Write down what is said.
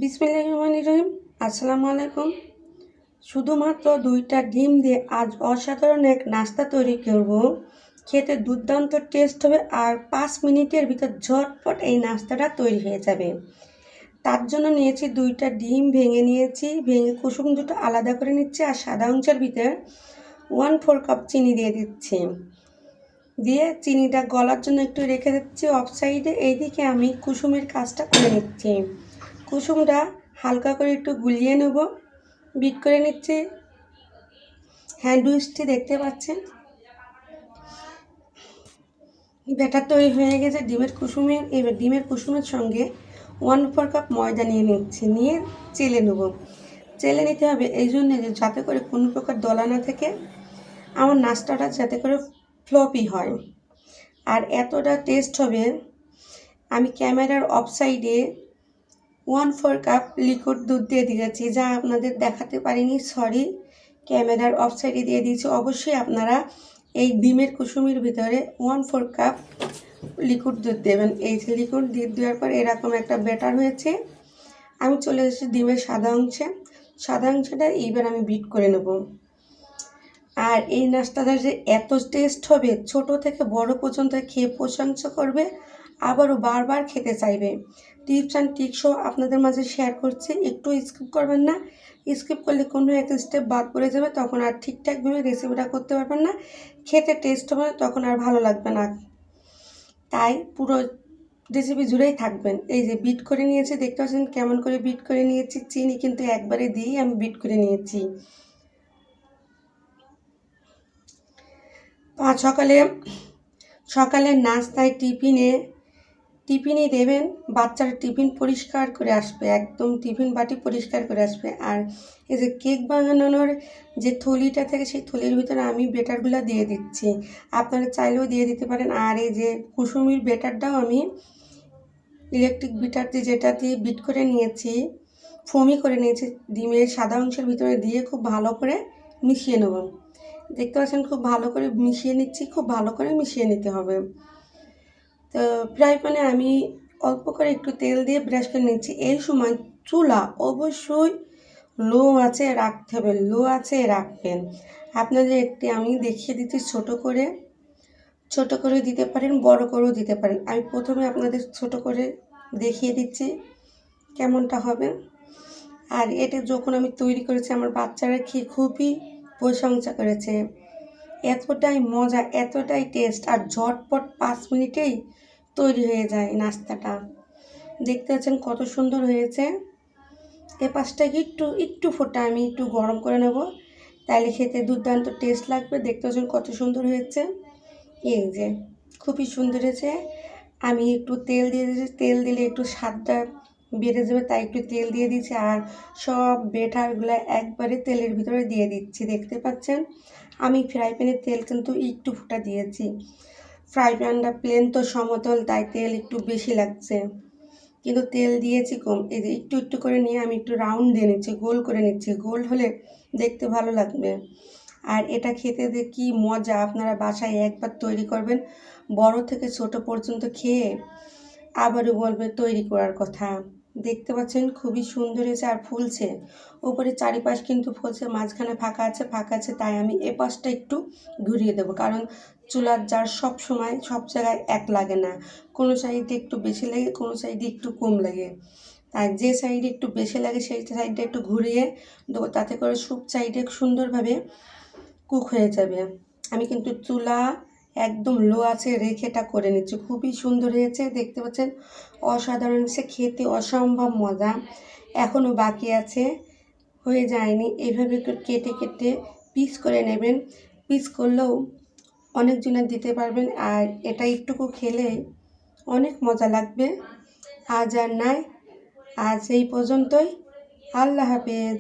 বিসমিল্লাহির রহমানির রহিম। আসসালামু আলাইকুম। শুধুমাত্র 2টা ডিম দিয়ে আজ অসাধারণ এক নাস্তা তৈরি করব। খেতে দুর্দান্ত টেস্ট হবে আর 5 মিনিটের ভিতর ঝটপট এই নাস্তাটা তৈরি হয়ে যাবে। তার জন্য নিয়েছি 2টা ডিম ভেঙে নিয়েছি, ভেঙে কুসুম দুটো আলাদা করে নিচ্ছি আর সাদা অংশের ভিতর 1/4 কাপ চিনি দিয়ে দিচ্ছি। দিয়ে চিনিটা গলার জন্য একটু রেখে দিচ্ছি অফ সাইডে। এইদিকে আমি কুসুমের কাজটা করে নিচ্ছি। কুসুমটা হালকা করে একটু গুলিয়ে নেব, বিট করে নিচ্ছি। হ্যান্ড উইচটি দেখতে পাচ্ছেন, ব্যাটার তৈরি হয়ে গেছে ডিমের কুসুমের। এবার ডিমের কুসুমের সঙ্গে 1/4 কাপ ময়দা নিয়ে নিচ্ছি, নিয়ে চেলে নেব। চেলে নিতে হবে এই জন্য যে যাতে করে কোনো প্রকার দলা না থাকে, আমার নাস্তাটা যাতে করে ফ্লপি হয় আর এতটা টেস্ট হবে। আমি ক্যামেরার অফ সাইডে 1/4 কাপ লিকুইড দুধ দিয়ে দিয়েছি, যা আপনাদের দেখাতে পারিনি, সরি। ক্যামেরার অফ সাইডে দিয়ে দিয়েছি। অবশ্যই আপনারা এই ডিমের কুসুমের ভিতরে 1/4 কাপ লিকুইড দুধ দেবেন। এই যে লিকুইড দুধ দেওয়ার পর এরকম একটা ব্যাটার হয়েছে। আমি চলে এসেছি ডিমের সাদা অংশে। সাদা অংশটা এইবার আমি বিট করে নেব। আর এই নাস্তাটা যে এত টেস্ট হবে, ছোট থেকে বড় পর্যন্ত খেয়ে প্রশংসা করবে, আবারও বারবার খেতে চাইবে। টিপস অ্যান্ড ট্রিক্সও আপনাদের মাঝে শেয়ার করছি, একটু স্কিপ করবেন না। স্কিপ করলে কোনো এক স্টেপ বাদ পড়ে যাবে, তখন আর ঠিকঠাকভাবে রেসিপিটা করতে পারবেন না, খেতে টেস্ট হবে না, তখন আর ভালো লাগবে না। তাই পুরো রেসিপি জুড়েই থাকবেন। এই যে বিট করে নিয়েছি, দেখতে পাচ্ছেন কেমন করে বিট করে নিয়েছি। চিনি কিন্তু একবারে দিয়েই আমি বিট করে নিয়েছি। সকালে নাস্তায় টিফিনে দেবেন, বাচ্চারা টিফিন পরিষ্কার করে আসবে, একদম টিফিন বাটি পরিষ্কার করে আসবে। আর এই যে কেক বানানোর যে থলিটা থাকে, সেই থলির ভিতরে আমি বেটারগুলো দিয়ে দিচ্ছি, আপনারা চাইলেও দিয়ে দিতে পারেন। আর এই যে কুসুমির বেটারটাও আমি ইলেকট্রিক বিটার দিয়ে, যেটা দিয়ে বিট করে নিয়েছি, ফোমি করে নিয়েছি, ডিমের সাদা অংশের ভিতরে দিয়ে খুব ভালো করে মিশিয়ে নেব। দেখতে পাচ্ছেন খুব ভালো করে মিশিয়ে নিচ্ছি, খুব ভালো করে মিশিয়ে নিতে হবে। তো ফ্রাই প্যানে আমি অল্প করে একটু তেল দিয়ে ব্রাশ করে নিচ্ছি। এই সময় চুলা অবশ্যই লো আঁচে রাখতে হবে, লো আঁচে রাখবেন। আপনাদের একটি আমি দেখিয়ে দিচ্ছি, ছোট করে দিতে পারেন, বড় করেও দিতে পারেন। আমি প্রথমে আপনাদের ছোট করে দেখিয়ে দিচ্ছি কেমনটা হবে। আর এটা যখন আমি তৈরি করেছি, আমার বাচ্চারা খেয়ে খুবই প্রশংসা করেছে। এতটাই মজা, এতটাই টেস্ট, আর ঝটপট 5 মিনিটেই তৈরি হয়ে যায় নাস্তাটা। দেখতে পাচ্ছেন কত সুন্দর হয়েছে। এ পাশটাকে একটু ফোটা আমি একটু গরম করে নেব, তাহলে খেতে দুর্দান্ত টেস্ট লাগবে। দেখতে পাচ্ছেন কত সুন্দর হয়েছে। এই যে খুবই সুন্দর হয়েছে। আমি একটু তেল দিয়ে দিয়েছি, তেল দিলে একটু স্বাদটা বেড়ে যাবে, তাই একটু তেল দিয়ে দিচ্ছি। আর সব বেটারগুলো একবারে তেলের ভিতরে দিয়ে দিচ্ছি। দেখতে পাচ্ছেন আমি ফ্রাই প্যানের তেল কিন্তু একটু ফোঁটা দিয়েছি। ফ্রাই প্যানটা প্লেন তো সমতল, তাই তেল একটু বেশি লাগছে, কিন্তু তেল দিয়েছি কম। এই যে একটু করে নিয়ে আমি একটু রাউন্ড দিয়ে নিচ্ছি, গোল করে নিচ্ছি। গোল হলে দেখতে ভালো লাগবে। আর এটা খেতে যে কী মজা, আপনারা বাসায় একবার তৈরি করবেন, বড় থেকে ছোট পর্যন্ত খেয়ে আবারও বলবে তৈরি করার কথা। দেখতে পাচ্ছেন খুবই সুন্দর হয়েছে আর ফুলছে, উপরে চারিপাশ কিন্তু ফুলছে, মাঝখানে ফাঁকা আছে, তাই আমি এ পাশটা একটু ঘুরিয়ে দেবো। কারণ চুলার জার সব সময় সব জায়গায় এক লাগে না, কোনো সাইডে একটু বেশি লাগে, কোনো সাইডে একটু কম লাগে। তাই যে সাইডে একটু বেশি লাগে সেই সাইডটা একটু ঘুরিয়ে দেবো, তাতে করে সব সাইডে সুন্দরভাবে কুক হয়ে যাবে। আমি কিন্তু চুলা একদম লো আছে রেখে এটা করে নিচ্ছি। খুবই সুন্দর হয়েছে, দেখতে পাচ্ছেন অসাধারণ হয়েছে, খেতে অসম্ভব মজা। এখনও বাকি আছে, হয়ে যায়নি। এইভাবে একটু কেটে পিস করে নেবেন। পিস করলেও অনেকজনের দিতে পারবেন, আর এটা একটুকু খেলে অনেক মজা লাগবে। আজ আর নাই, আজ এই পর্যন্তই। আল্লাহ হাফেজ।